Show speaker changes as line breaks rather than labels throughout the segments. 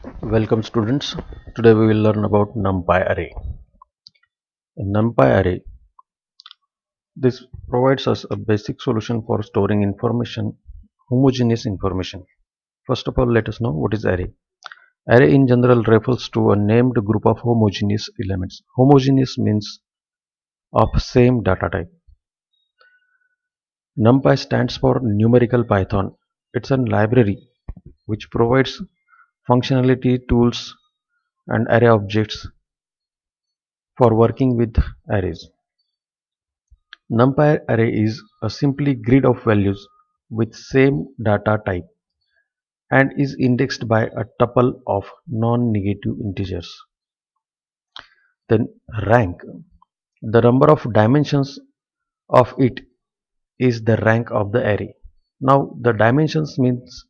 Welcome students. Today we will learn about NumPy array. In NumPy array, this provides us a basic solution for storing information, homogeneous information. First of all, let us know what is array. Array in general refers to a named group of homogeneous elements. Homogeneous means of same data type. NumPy stands for numerical Python. It's a library which provides functionality, tools, and array objects for working with arrays. NumPy array is a simply grid of values with same data type and is indexed by a tuple of non-negative integers. Then rank. The number of dimensions of it is the rank of the array. Now the dimensions means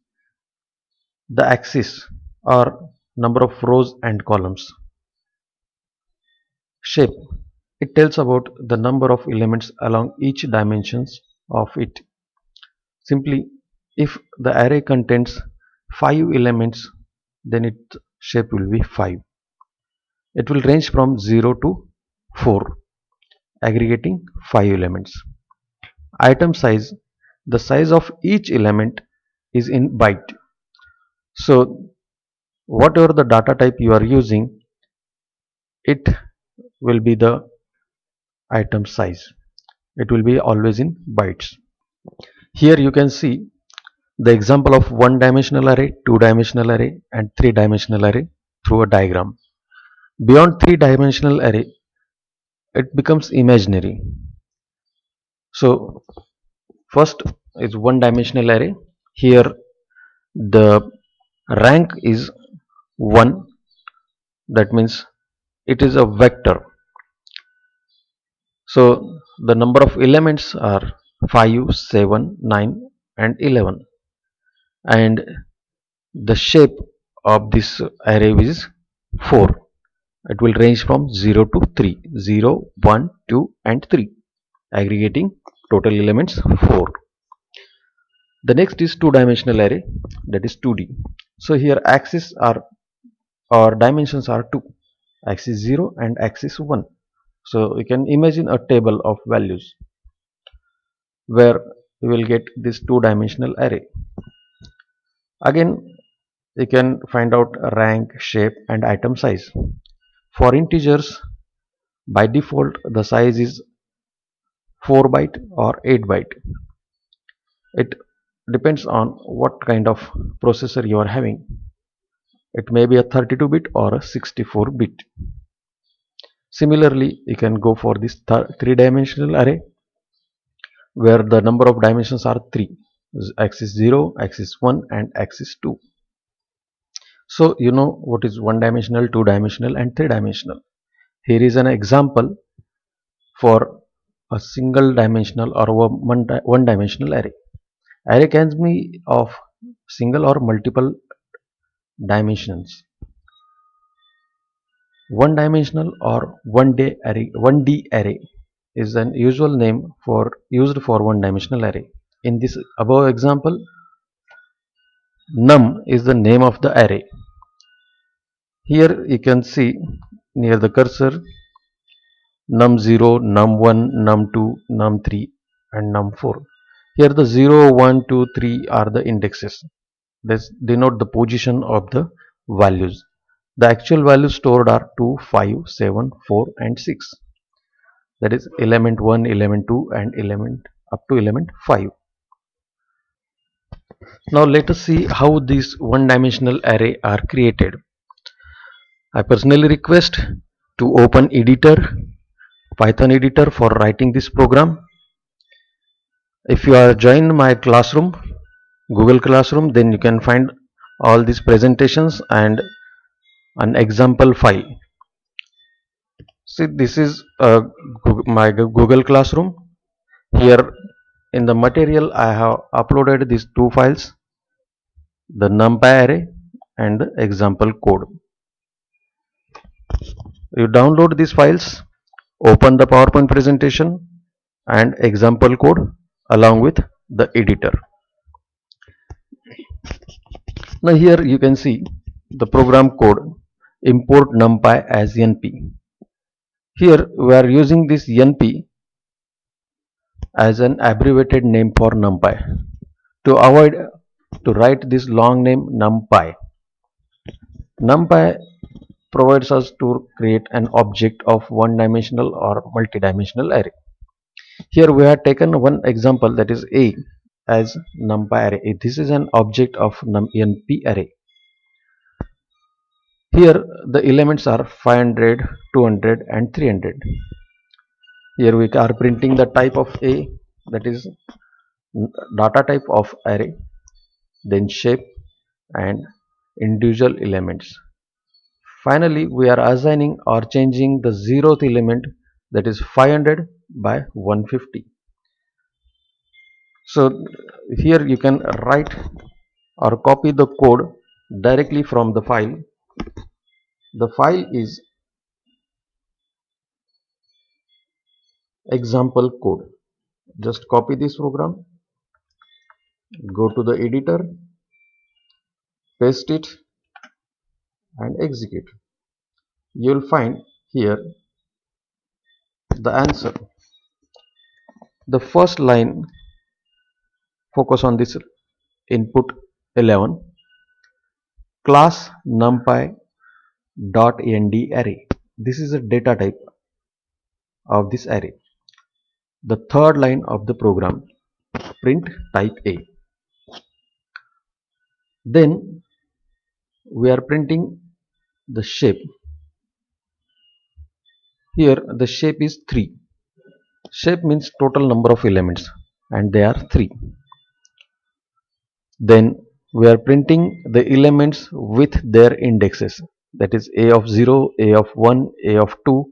the axis or number of rows and columns. Shape. It tells about the number of elements along each dimensions of it. Simply, if the array contains 5 elements, then its shape will be 5. It will range from 0 to 4, aggregating 5 elements. Item size. The size of each element is in byte. So, whatever the data type you are using, it will be the item size. It will be always in bytes. Here you can see the example of one dimensional array, two dimensional array, and three dimensional array through a diagram. Beyond three dimensional array, it becomes imaginary. So first is one dimensional array. Here the rank is 1, that means it is a vector. So the number of elements are 5, 7, 9 and 11, and the shape of this array is 4. It will range from 0 to 3, 0, 1, 2 and 3, aggregating total elements 4. The next is two dimensional array, that is 2D. So here axis are or dimensions are 2, axis 0 and axis 1. So you can imagine a table of values where you will get this two dimensional array. Again, you can find out rank, shape and item size. For integers, by default the size is 4 byte or 8 byte. It depends on what kind of processor you are having. It may be a 32 bit or a 64 bit. Similarly, you can go for this three dimensional array where the number of dimensions are 3, axis 0, axis 1 and axis 2. So you know what is one dimensional, two dimensional and three dimensional. Here is an example for a single dimensional or one dimensional array. Array can be of single or multiple dimensions. One dimensional or 1D array is an usual name used for one dimensional array. In this above example, num is the name of the array. Here you can see near the cursor num0, num1, num2, num3 and num4. Here the 0, 1, 2, 3 are the indexes. This denote the position of the values. The actual values stored are 2, 5, 7, 4 and 6. That is element 1, element 2 and element up to element 5. Now let us see how these one dimensional array are created. I personally request to open editor, Python editor for writing this program. If you are joined my classroom, Google Classroom, then you can find all these presentations and an example file. See, this is my Google Classroom. Here in the material I have uploaded these two files, the NumPy array and the example code. You download these files, open the PowerPoint presentation and example code along with the editor. Now here you can see the program code import numpy as np. Here we are using this np as an abbreviated name for numpy to avoid to write this long name numpy. NumPy provides us to create an object of one dimensional or multidimensional array. Here we have taken one example, that is A, as NumPy array. This is an object of NP array. Here the elements are 500, 200 and 300. Here we are printing the type of A, that is data type of array, then shape and individual elements. Finally, we are assigning or changing the zeroth element, that is 500 by 150. So here you can write or copy the code directly from the file. The file is example code. Just copy this program, go to the editor, paste it and execute. You will find here the answer. The first line, focus on this input 11, class numpy dot end array. This is a data type of this array. The third line of the program, print type A. Then we are printing the shape. Here the shape is 3. Shape means total number of elements and they are 3. Then we are printing the elements with their indexes, that is A of 0, A of 1, A of 2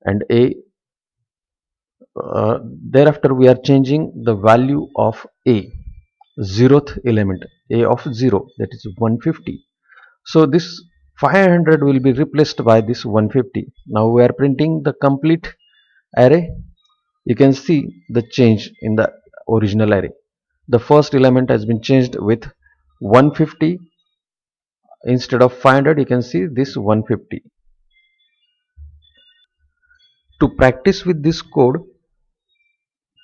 and A. Thereafter we are changing the value of A, zeroth element, A of 0, that is 150. So this 500 will be replaced by this 150. Now we are printing the complete array. You can see the change in the original array. The first element has been changed with 150 instead of 500. You can see this 150. To practice with this code,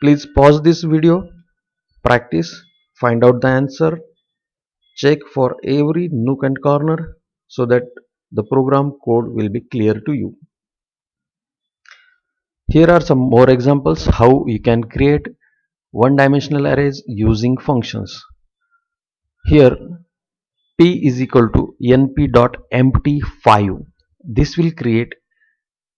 please pause this video, practice, find out the answer, check for every nook and corner so that the program code will be clear to you. Here are some more examples how you can create one-dimensional arrays using functions. Here p is equal to np.empty5. This will create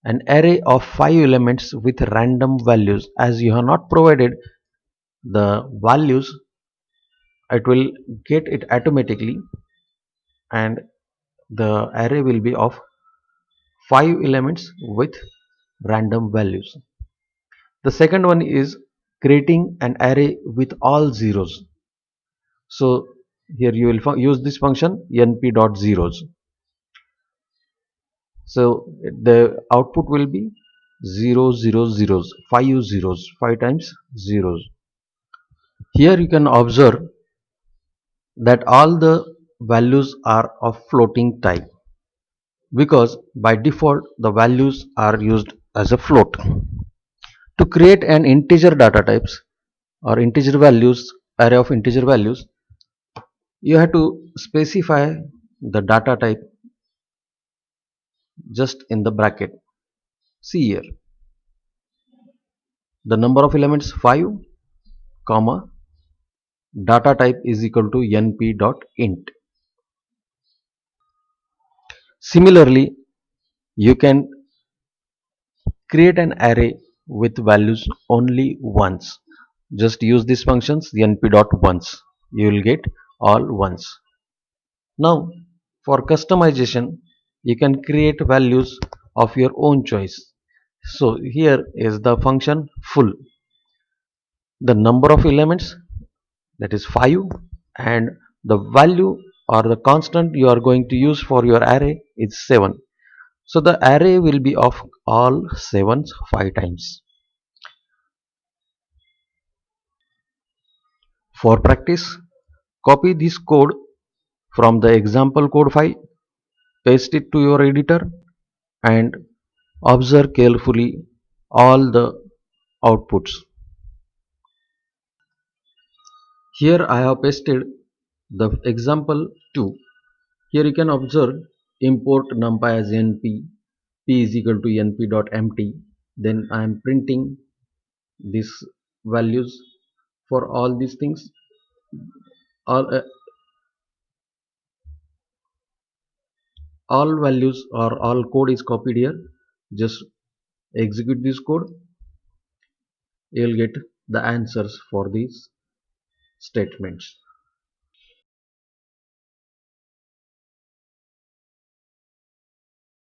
an array of 5 elements with random values. As you have not provided the values, it will get it automatically and the array will be of 5 elements with random values. The second one is creating an array with all zeros. So here you will use this function np.zeros. So the output will be 0 0 zeros, 5 zeros, 5 times zeros. Here you can observe that all the values are of floating type because by default the values are used as a float. To create an integer data types or integer values, array of integer values, you have to specify the data type just in the bracket. See here, the number of elements 5 comma data type is equal to np.int. Similarly, you can create an array with values only once. Just use these functions np.once. You will get all ones. Now, for customization, you can create values of your own choice. So here is the function full. The number of elements, that is 5, and the value or the constant you are going to use for your array is 7. So the array will be of all 7s 5 times. For practice, copy this code from the example code file paste it to your editor and observe carefully all the outputs. Here I have pasted the example 2. Here you can observe import numpy as np, p is equal to np.empty. Then I am printing these values for all these things. All values or all code is copied here. Just execute this code, you will get the answers for these statements.